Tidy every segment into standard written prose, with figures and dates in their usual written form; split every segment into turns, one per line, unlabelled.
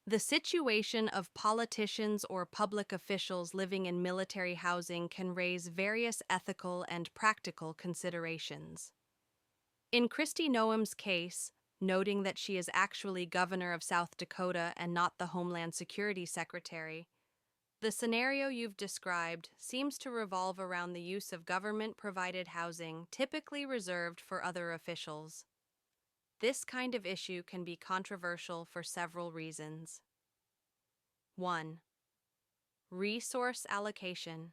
The situation of politicians or public officials living in military housing can raise various ethical and practical considerations. In Kristi Noem's case, noting that she is actually governor of South Dakota and not the Homeland Security Secretary, the scenario you've described seems to revolve around the use of government-provided housing typically reserved for other officials. This kind of issue can be controversial for several reasons. 1. Resource allocation.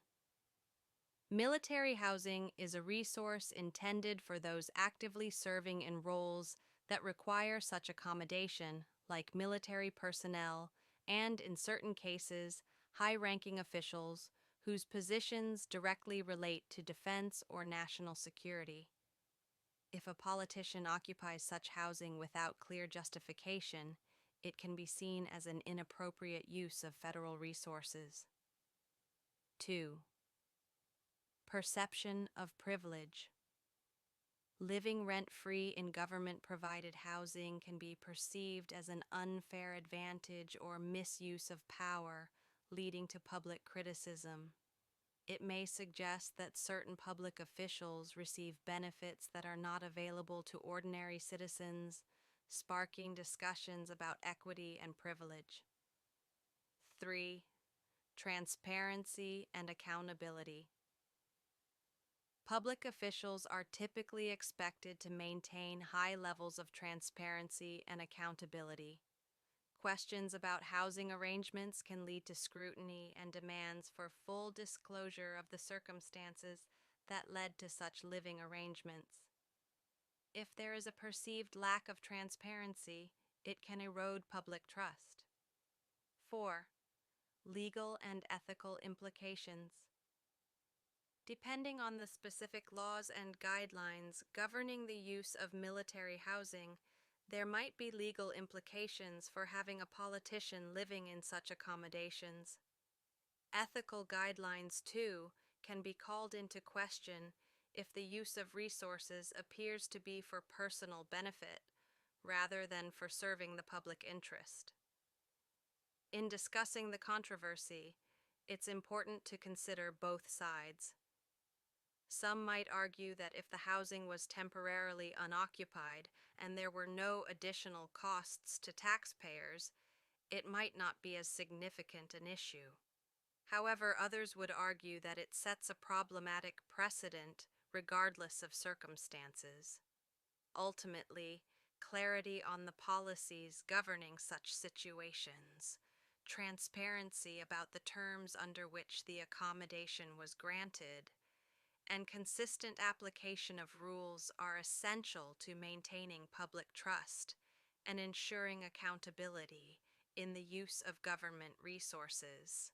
Military housing is a resource intended for those actively serving in roles that require such accommodation, like military personnel and, in certain cases, high-ranking officials whose positions directly relate to defense or national security. If a politician occupies such housing without clear justification, it can be seen as an inappropriate use of federal resources. 2. Perception of privilege. Living rent-free in government-provided housing can be perceived as an unfair advantage or misuse of power, leading to public criticism. It may suggest that certain public officials receive benefits that are not available to ordinary citizens, sparking discussions about equity and privilege. 3. Transparency and accountability. Public officials are typically expected to maintain high levels of transparency and accountability. Questions about housing arrangements can lead to scrutiny and demands for full disclosure of the circumstances that led to such living arrangements. If there is a perceived lack of transparency, it can erode public trust. 4. Legal and ethical implications. Depending on the specific laws and guidelines governing the use of military housing, there might be legal implications for having a politician living in such accommodations. Ethical guidelines, too, can be called into question if the use of resources appears to be for personal benefit rather than for serving the public interest. In discussing the controversy, it's important to consider both sides. Some might argue that if the housing was temporarily unoccupied and there were no additional costs to taxpayers, it might not be as significant an issue. However, others would argue that it sets a problematic precedent regardless of circumstances. Ultimately, clarity on the policies governing such situations, transparency about the terms under which the accommodation was granted, and consistent application of rules are essential to maintaining public trust and ensuring accountability in the use of government resources.